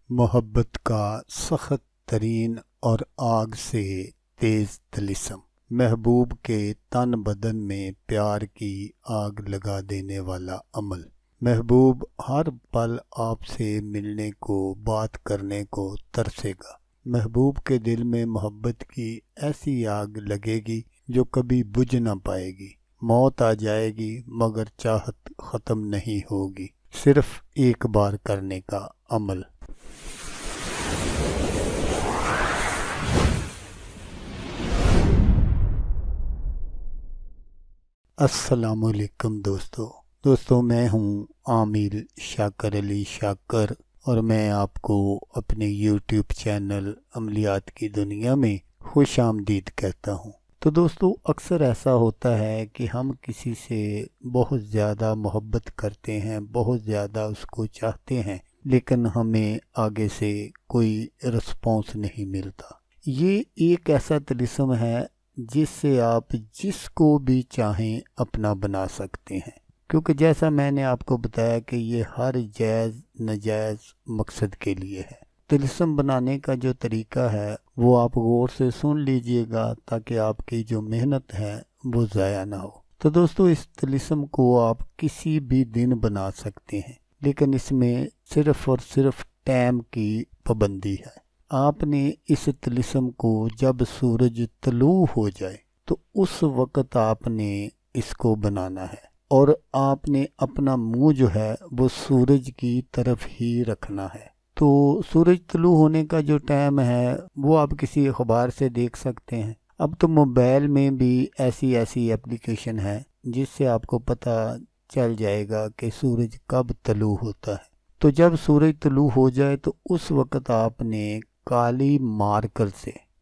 मोहब्बत का सख्त तरीन और आग से तेज तिलिस्म, महबूब के तन बदन में प्यार की आग लगा देने वाला अमल। महबूब हर पल आपसे मिलने को, बात करने को तरसेगा। महबूब के दिल में मोहब्बत की ऐसी आग लगेगी जो कभी बुझ न पाएगी। मौत आ जाएगी मगर चाहत ख़त्म नहीं होगी, सिर्फ एक बार करने का अमल। अस्सलामुअलैकुम दोस्तों, मैं हूँ आमिर शाकर अली शाकर और मैं आपको अपने यूट्यूब चैनल अमलियात की दुनिया में खुश आमदीद कहता हूँ। तो दोस्तों, अक्सर ऐसा होता है कि हम किसी से बहुत ज़्यादा मोहब्बत करते हैं, बहुत ज़्यादा उसको चाहते हैं, लेकिन हमें आगे से कोई रिस्पॉन्स नहीं मिलता। ये एक ऐसा तिलिस्म है जिससे आप जिसको भी चाहें अपना बना सकते हैं, क्योंकि जैसा मैंने आपको बताया कि ये हर जायज़ नाजायज़ मकसद के लिए है। तिलिस्म बनाने का जो तरीका है वो आप गौर से सुन लीजिएगा ताकि आपकी जो मेहनत है वो ज़ाया ना हो। तो दोस्तों, इस तिलिस्म को आप किसी भी दिन बना सकते हैं, लेकिन इसमें सिर्फ़ और सिर्फ टाइम की पाबंदी है। आपने इस तिलिस्म को जब सूरज तलू हो जाए तो उस वक़्त आपने इसको बनाना है, और आपने अपना मुंह जो है वो सूरज की तरफ ही रखना है। तो सूरज तलू होने का जो टाइम है वो आप किसी अखबार से देख सकते हैं। अब तो मोबाइल में भी ऐसी एप्लीकेशन है जिससे आपको पता चल जाएगा कि सूरज कब तलू होता है। तो जब सूरज तलू हो जाए तो उस वक़्त आपने काली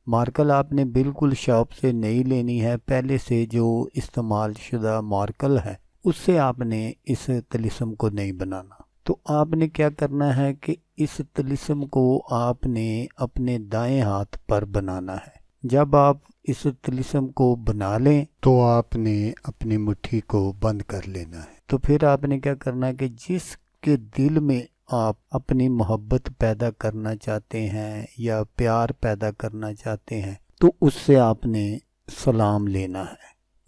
मार्कल आपने बिल्कुल शॉप से नहीं लेनी है, पहले से जो इस्तेमाल शुदा मार्कल है उससे आपने इस तिलिस्म को नहीं बनाना। तो आपने क्या करना है कि इस तिलिस्म को आपने अपने दाएं हाथ पर बनाना है। जब आप इस तिलिस्म को बना लें तो आपने अपनी मुट्ठी को बंद कर लेना है। तो फिर आपने क्या करना है कि जिसके दिल में आप अपनी मोहब्बत पैदा करना चाहते हैं या प्यार पैदा करना चाहते हैं तो उससे आपने सलाम लेना है,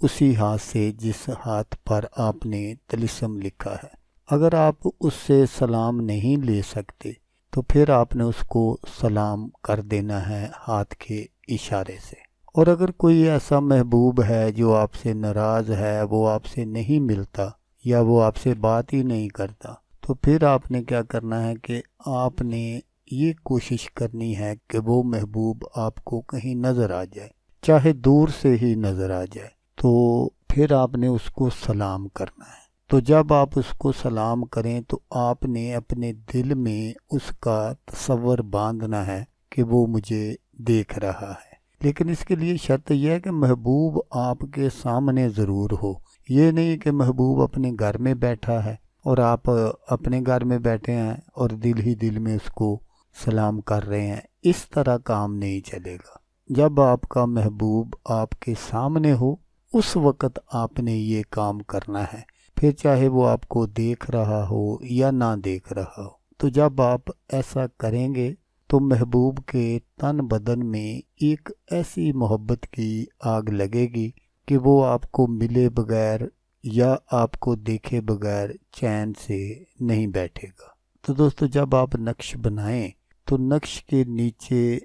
उसी हाथ से जिस हाथ पर आपने तिलिस्म लिखा है। अगर आप उससे सलाम नहीं ले सकते तो फिर आपने उसको सलाम कर देना है हाथ के इशारे से। और अगर कोई ऐसा महबूब है जो आपसे नाराज़ है, वो आपसे नहीं मिलता या वो आपसे बात ही नहीं करता, तो फिर आपने क्या करना है कि आपने ये कोशिश करनी है कि वो महबूब आपको कहीं नज़र आ जाए, चाहे दूर से ही नज़र आ जाए। तो फिर आपने उसको सलाम करना है। तो जब आप उसको सलाम करें तो आपने अपने दिल में उसका तसव्वुर बांधना है कि वो मुझे देख रहा है। लेकिन इसके लिए शर्त यह है कि महबूब आपके सामने ज़रूर हो। ये नहीं कि महबूब अपने घर में बैठा है और आप अपने घर में बैठे हैं और दिल ही दिल में उसको सलाम कर रहे हैं। इस तरह काम नहीं चलेगा। जब आपका महबूब आपके सामने हो उस वक़्त आपने ये काम करना है, फिर चाहे वो आपको देख रहा हो या ना देख रहा हो। तो जब आप ऐसा करेंगे तो महबूब के तन बदन में एक ऐसी मोहब्बत की आग लगेगी कि वो आपको मिले बगैर या आपको देखे बगैर चैन से नहीं बैठेगा। तो दोस्तों, जब आप नक्श बनाएं तो नक्श के नीचे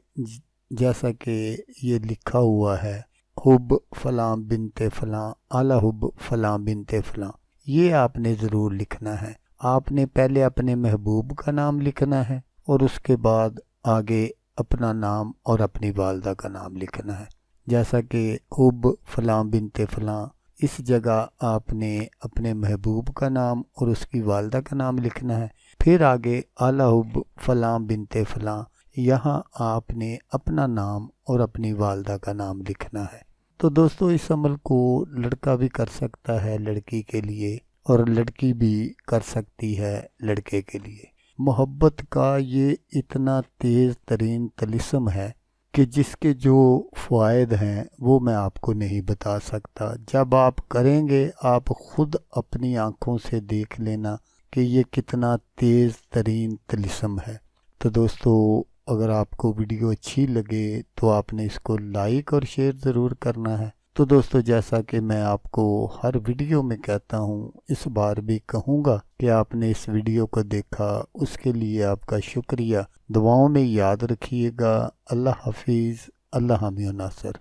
जैसा कि ये लिखा हुआ है, हुब फलां बिनते फलां आला हुब फलां बिनते फलां, ये आपने ज़रूर लिखना है। आपने पहले अपने महबूब का नाम लिखना है और उसके बाद आगे अपना नाम और अपनी वालदा का नाम लिखना है। जैसा कि हुब फलां बिनते फलां, इस जगह आपने अपने महबूब का नाम और उसकी वालदा का नाम लिखना है। फिर आगे आला हुब फलां बिनते फलां, यहाँ आपने अपना नाम और अपनी वालदा का नाम लिखना है। तो दोस्तों, इस अमल को लड़का भी कर सकता है लड़की के लिए, और लड़की भी कर सकती है लड़के के लिए। मोहब्बत का ये इतना तेज़ तरीन तिलिस्म है कि जिसके जो फ़वाइद हैं वो मैं आपको नहीं बता सकता। जब आप करेंगे आप ख़ुद अपनी आँखों से देख लेना कि ये कितना तेज़ तरीन तिलिस्म है। تو دوستو اگر آپ کو ویڈیو اچھی لگے تو آپ نے اس کو لائک اور شیئر ضرور کرنا ہے۔ تو دوستو جیسا کہ میں آپ کو ہر ویڈیو میں کہتا ہوں، اس بار بھی کہوں گا کہ آپ نے اس ویڈیو کو دیکھا، اس کے لیے آپ کا شکریہ۔ دعاؤں میں یاد رکھیے گا۔ اللہ حافظ۔ اللہ حامی و ناصر۔